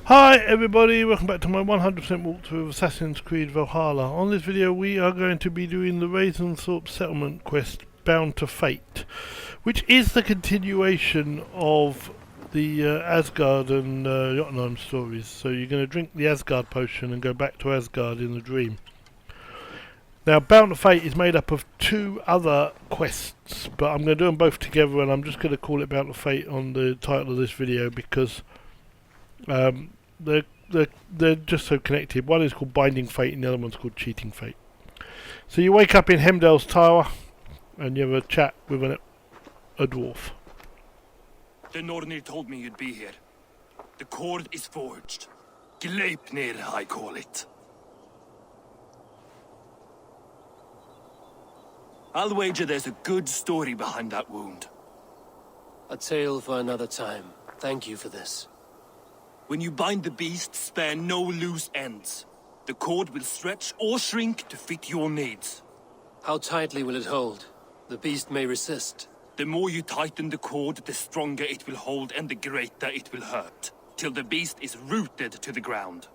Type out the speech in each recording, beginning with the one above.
Hi everybody, welcome back to my 100% walkthrough of Assassin's Creed Valhalla. On this video we are going to be doing the Ravensthorpe settlement quest Bound to Fate, which is the continuation of the Asgard and Jotunheim stories. So you're going to drink the Asgard potion and go back to Asgard in the dream. Now Bound to Fate is made up of two other quests, but I'm going to do them both together and I'm just going to call it Bound to Fate on the title of this video because they're just so connected. One is called Binding Fate and the other one's called Cheating Fate. So you wake up in Hemdall's Tower and you have a chat with a dwarf. The Nornir told me you'd be here. The cord is forged. Gleipnir, I call it. I'll wager there's a good story behind that wound. A tale for another time. Thank you for this. When you bind the beast, spare no loose ends. The cord will stretch or shrink to fit your needs. How tightly will it hold? The beast may resist. The more you tighten the cord, the stronger it will hold and the greater it will hurt, till the beast is rooted to the ground.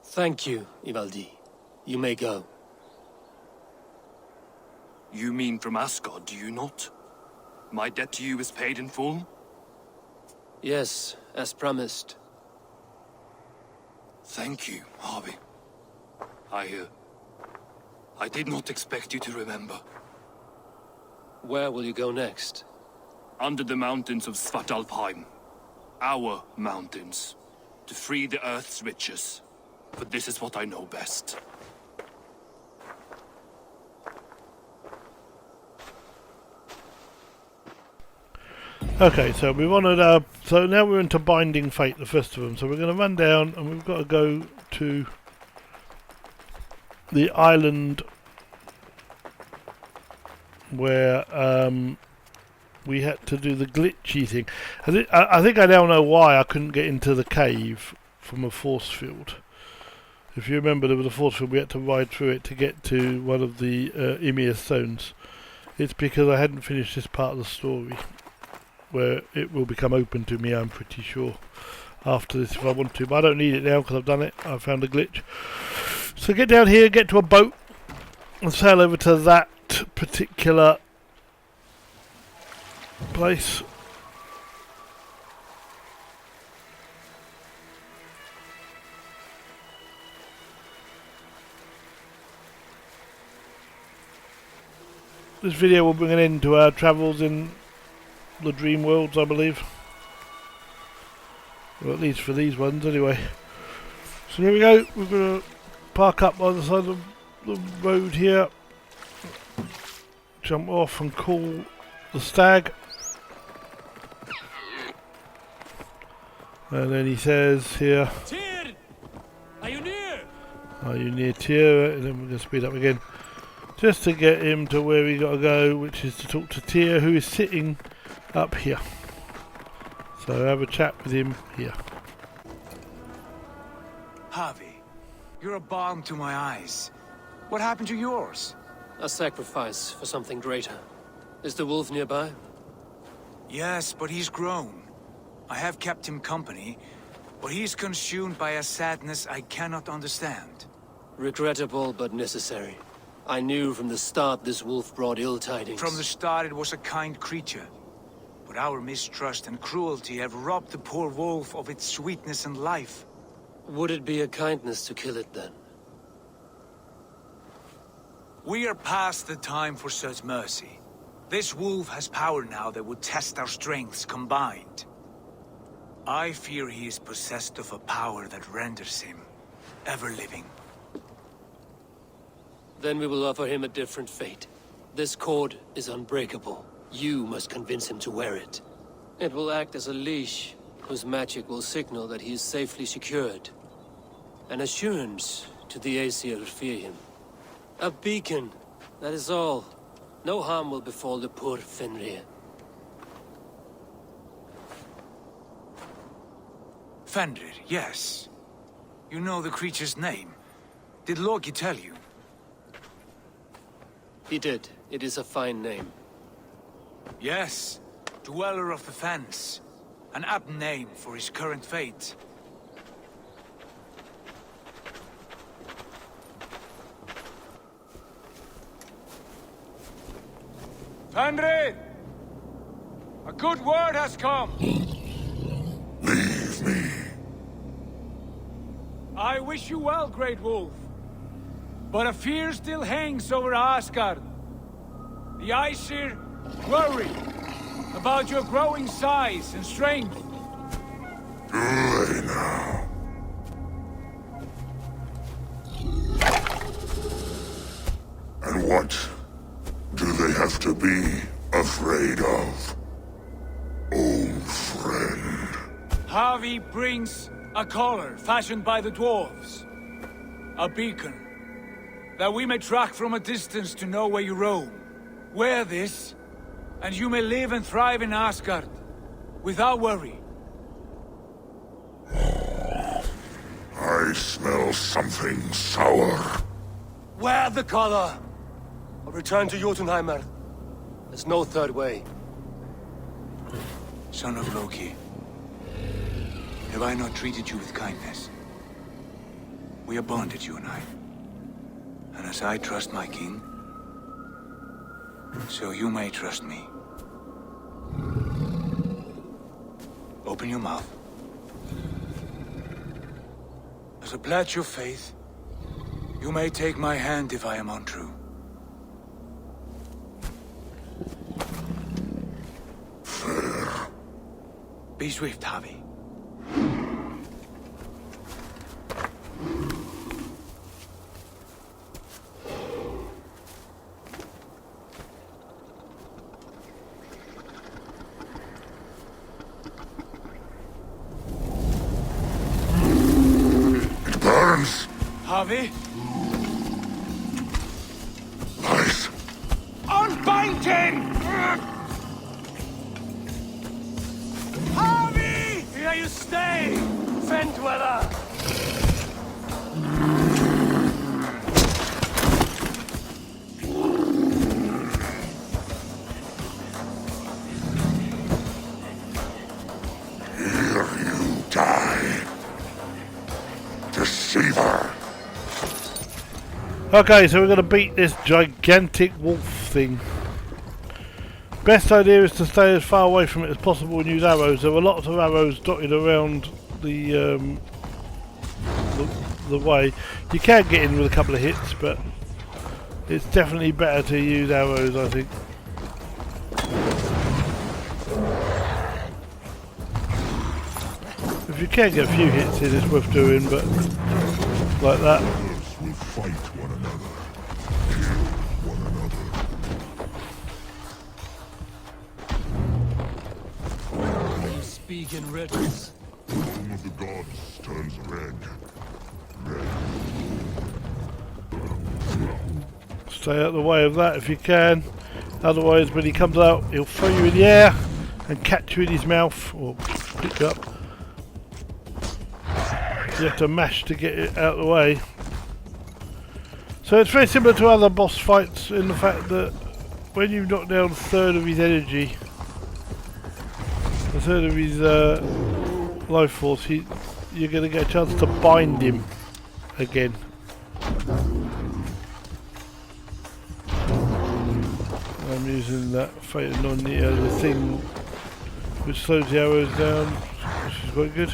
Thank you, Ivaldi. You may go. You mean from Asgard, do you not? My debt to you is paid in full? Yes, as promised. Thank you, Harvey. I did not expect you to remember. Where will you go next? Under the mountains of Svartalfheim. Our mountains. To free the Earth's riches. For this is what I know best. Okay, so we wanted so now we're into Binding Fate, the first of them. So we're going to run down and we've got to go to the island where we had to do the glitchy thing. I think I now know why I couldn't get into the cave from a force field. If you remember, there was a force field, we had to ride through it to get to one of the Ymir stones. It's because I hadn't finished this part of the story, where it will become open to me, I'm pretty sure, after this if I want to. But I don't need it now because I've done it. I found a glitch. So get down here, get to a boat, and sail over to that particular place. This video will bring an end to our travels in the dream worlds, I believe. Or at least for these ones, anyway. So here we go. We're going to park up on the side of the road here. Jump off and call the stag. And then he says here, Tyr! Are you near? are you near Tyr? And then we're going to speed up again. Just to get him to where we got to go, which is to talk to Tyr, who is sitting up here. So have a chat with him here. Harvey, you're a balm to my eyes. What happened to yours? A sacrifice for something greater. Is the wolf nearby? Yes, but he's grown. I have kept him company, but he's consumed by a sadness I cannot understand. Regrettable but necessary. I knew from the start this wolf brought ill tidings. From the start it was a kind creature. But our mistrust and cruelty have robbed the poor wolf of its sweetness and life. Would it be a kindness to kill it then? We are past the time for such mercy. This wolf has power now that would test our strengths combined. I fear he is possessed of a power that renders him ever-living. Then we will offer him a different fate. This cord is unbreakable. You must convince him to wear it. It will act as a leash, whose magic will signal that he is safely secured. An assurance to the Aesir who fear him. A beacon, that is all. No harm will befall the poor Fenrir. Fenrir, yes. You know the creature's name. Did Loki tell you? He did. It is a fine name. Yes, Dweller of the Fens. An apt name for his current fate. Fenrir! A good word has come! Leave me. I wish you well, Great Wolf. But a fear still hangs over Asgard. The Aesir worry about your growing size and strength. Do they now? And what do they have to be afraid of? Old friend. Harvey brings a collar fashioned by the dwarves. A beacon. That we may track from a distance to know where you roam. Wear this, and you may live and thrive in Asgard. Without worry. I smell something sour. Wear the collar! Or return to Jotunheimer. There's no third way. Son of Loki. Have I not treated you with kindness? We are bonded, you and I. And as I trust my king, so you may trust me. Open your mouth. As a pledge of faith, you may take my hand if I am untrue. Fair. Be swift, Harvey. It burns. Harvey? Nice. Unbind him! Harvey! Here you stay, Fen Dweller! Here you die. Deceiver. Okay, so we're going to beat this gigantic wolf thing. Best idea is to stay as far away from it as possible and use arrows. There were lots of arrows dotted around the way. You can get in with a couple of hits, but it's definitely better to use arrows, I think. If you can get a few hits in, it's worth doing, but like that. Others will fight one another. Kill one another. You speak in riddles. The home of the gods turns red. Red. Stay out of the way of that if you can. Otherwise, when he comes out, he'll throw you in the air and catch you in his mouth or pick you up. You have to mash to get it out of the way. So it's very similar to other boss fights in the fact that when you knock down a third of his energy, a third of his life force, you're going to get a chance to bind him again. I'm using that Phaeton on the thing which slows the arrows down, which is quite good.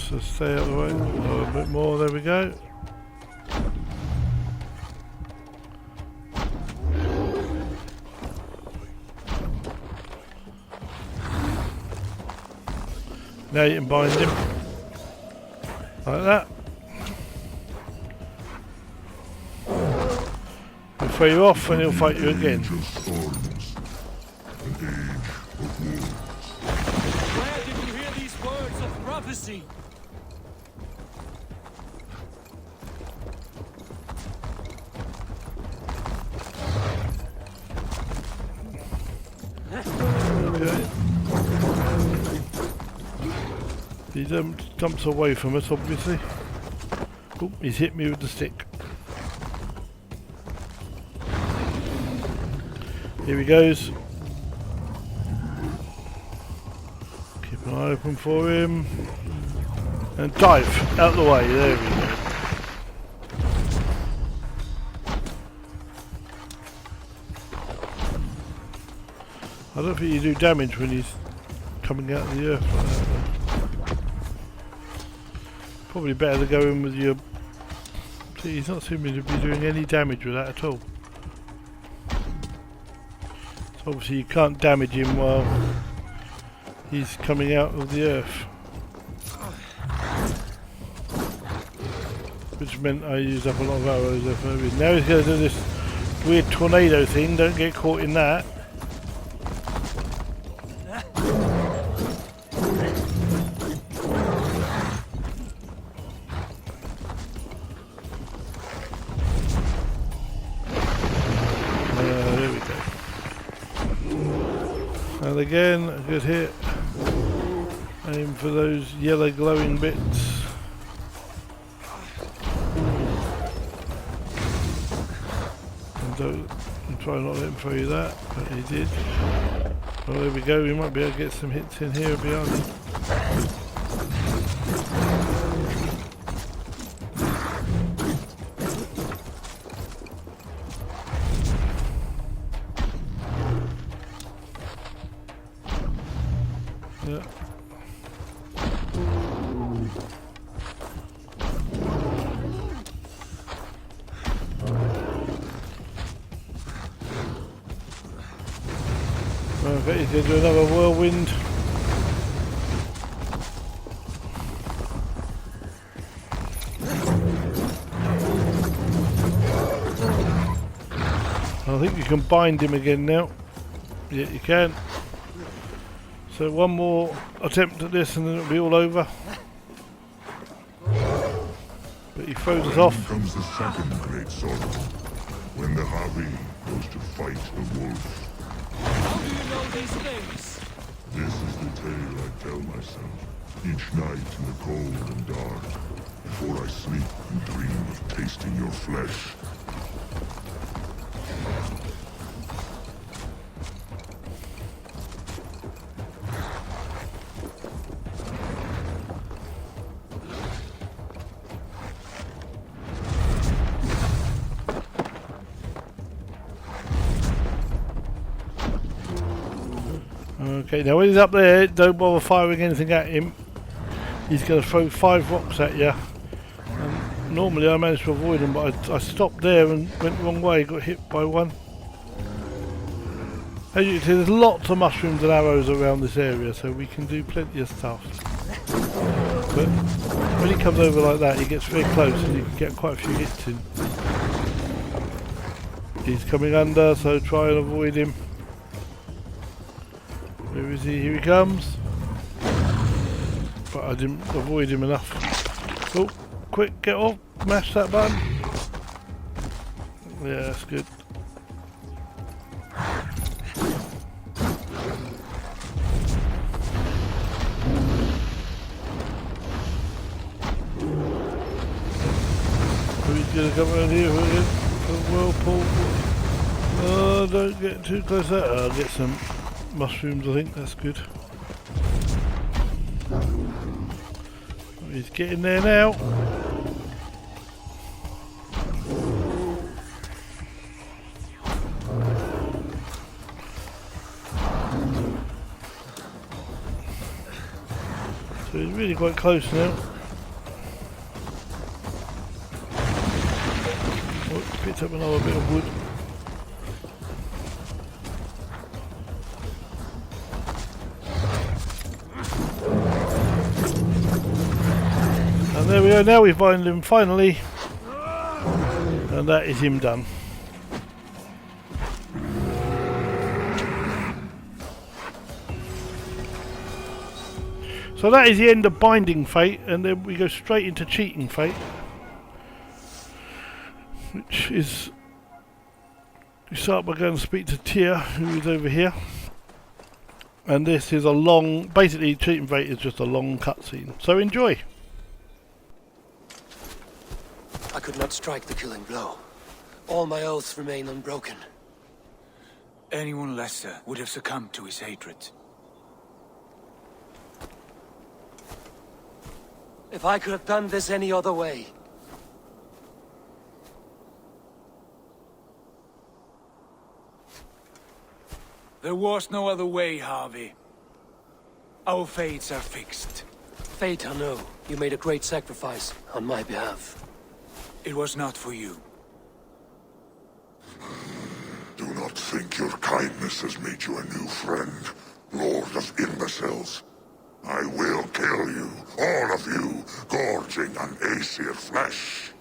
So stay out of the way a little bit more, there we go. Now you can bind him like that. He'll throw you off and he'll fight you again. Where did you hear these words of prophecy? Okay. He jumps away from us, obviously. Oh, he's hit me with the stick. Here he goes. Keep an eye open for him. And dive out the way, there we go. I don't think you do damage when he's coming out of the earth like that, though. Probably better to go in with your... See, he's not seeming to be doing any damage with that at all. So obviously you can't damage him while he's coming out of the earth. Which meant I used up a lot of arrows there for maybe. Now he's going to do this weird tornado thing, don't get caught in that. There we go. And again, a good hit. Aim for those yellow glowing bits. And try not to let him throw you that, but he did. Well, there we go, we might be able to get some hits in here behind him. Yeah. Okay, he's going to do another whirlwind. I think you can bind him again now. Yeah, you can. So one more attempt at this and then it'll be all over. But he throws us off. Then comes the second great sorrow, when the Havi goes to fight the wolf. How do you know these things? This is the tale I tell myself, each night in the cold and dark, before I sleep and dream of tasting your flesh. Okay, now when he's up there, don't bother firing anything at him. He's going to throw 5 rocks at you. And normally I managed to avoid them, but I stopped there and went the wrong way, got hit by one. As you can see, there's lots of mushrooms and arrows around this area, so we can do plenty of stuff. But when he comes over like that, he gets very close and you can get quite a few hits in. He's coming under, so try and avoid him. Where is he? Here he comes. But I didn't avoid him enough. Oh, quick, get off. Mash that button. Yeah, that's good. Who's going to come around here? Whirlpool. Oh, don't get too close to that. I'll get some mushrooms, I think. That's good. He's getting there now. So he's really quite close now. Oh, picked up another bit of wood. And there we go, now we find him finally. And that is him done. So that is the end of Binding Fate, and then we go straight into Cheating Fate. Which is... We start by going to speak to Tyr, who is over here. And this is a long... Basically, Cheating Fate is just a long cutscene. So enjoy! I could not strike the killing blow. All my oaths remain unbroken. Anyone lesser would have succumbed to his hatred. If I could have done this any other way. There was no other way, Harvey. Our fates are fixed. Fate, I know. You made a great sacrifice on my behalf. It was not for you. Do not think your kindness has made you a new friend, Lord of Imbeciles. I will kill you, all of you, gorging on Aesir flesh.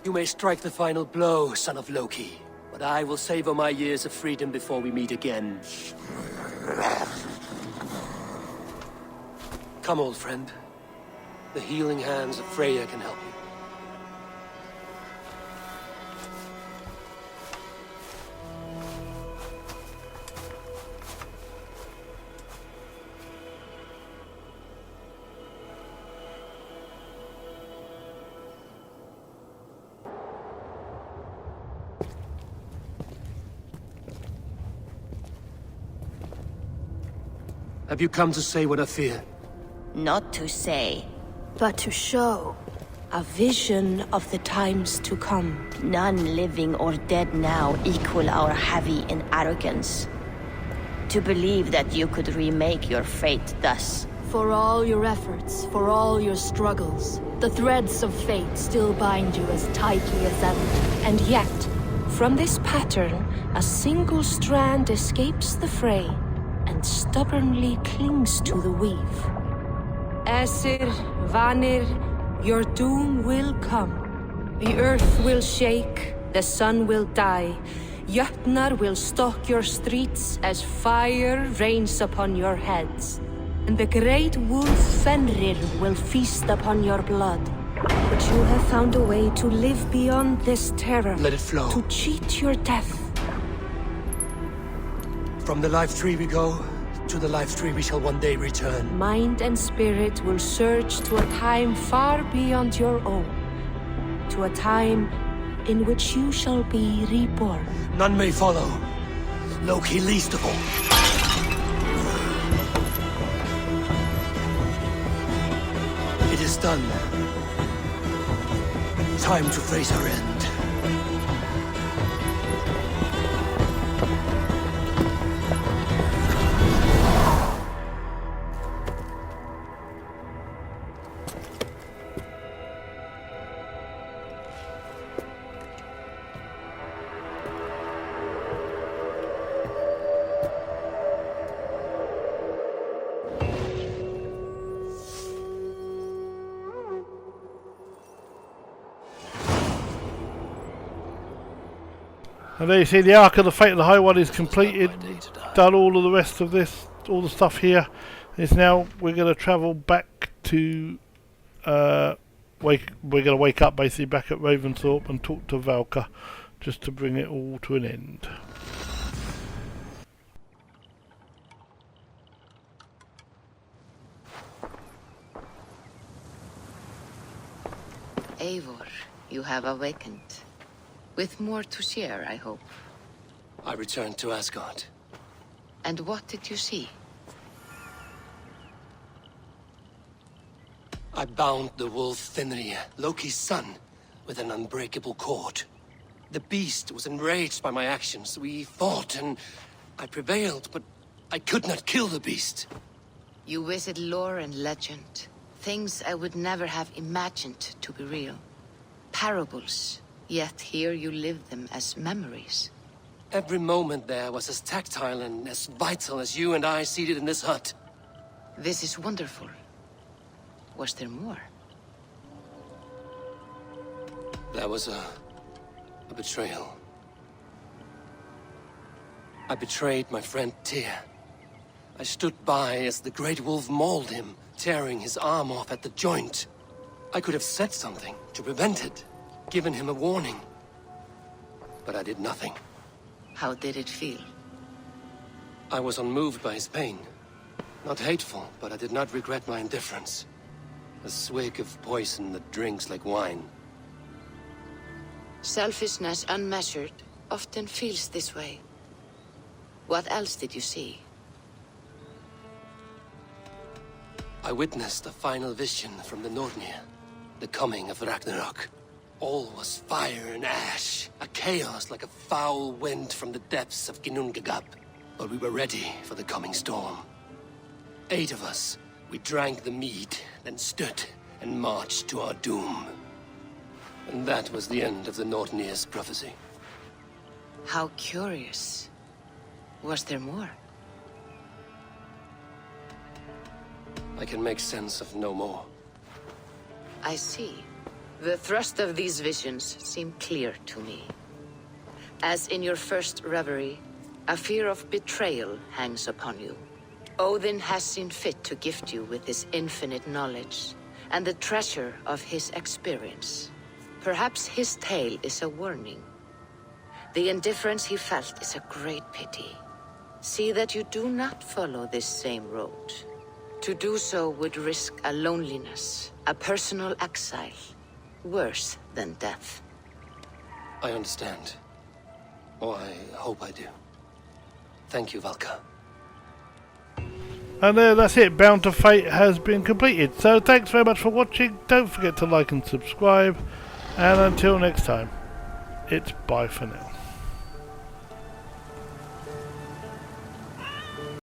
You may strike the final blow, son of Loki. But I will savor my years of freedom before we meet again. Come, old friend. The healing hands of Freya can help you. Have you come to say what I fear? Not to say. But to show. A vision of the times to come. None living or dead now equal our heavy in arrogance. To believe that you could remake your fate thus. For all your efforts, for all your struggles, the threads of fate still bind you as tightly as ever. And yet, from this pattern, a single strand escapes the fray and stubbornly clings to the weave. Aesir, Vanir, your doom will come. The earth will shake, the sun will die. Jötnar will stalk your streets as fire rains upon your heads. And the great wolf Fenrir will feast upon your blood. But you have found a way to live beyond this terror. Let it flow. To cheat your death. From the life tree we go, to the life tree we shall one day return. Mind and spirit will surge to a time far beyond your own. To a time in which you shall be reborn. None may follow. Loki least of all. It is done. Time to face our end. And there you see the Ark of the Fate of the High One is completed. Done all of the rest of this, all the stuff here. It's now we're going to travel back to we're going to wake up basically back at Ravensthorpe and talk to Valka just to bring it all to an end. Eivor, you have awakened. With more to share, I hope. I returned to Asgard. And what did you see? I bound the wolf Fenrir, Loki's son, with an unbreakable cord. The beast was enraged by my actions. We fought and I prevailed, but I could not kill the beast. You visit lore and legend. Things I would never have imagined to be real. Parables. Yet here you live them as memories. Every moment there was as tactile and as vital as you and I seated in this hut. This is wonderful. Was there more? There was a betrayal. I betrayed my friend Tyr. I stood by as the great wolf mauled him, tearing his arm off at the joint. I could have said something to prevent it. Given him a warning. But I did nothing. How did it feel? I was unmoved by his pain. Not hateful, but I did not regret my indifference. A swig of poison that drinks like wine. Selfishness unmeasured often feels this way. What else did you see? I witnessed a final vision from the Nornir. The coming of Ragnarok. All was fire and ash, a chaos like a foul wind from the depths of Ginnungagap. but we were ready for the coming storm. 8 of us. We drank the mead, then stood and marched to our doom. And that was the end of the Nortnir's prophecy. How curious. Was there more? I can make sense of no more. I see. The thrust of these visions seem clear to me. As in your first reverie, a fear of betrayal hangs upon you. Odin has seen fit to gift you with his infinite knowledge, and the treasure of his experience. Perhaps his tale is a warning. The indifference he felt is a great pity. See that you do not follow this same road. To do so would risk a loneliness, a personal exile, worse than death. I understand. Or I hope I do. Thank you, Valka. And that's it. Bound to Fate has been completed. So thanks very much for watching. Don't forget to like and subscribe. And until next time, it's bye for now.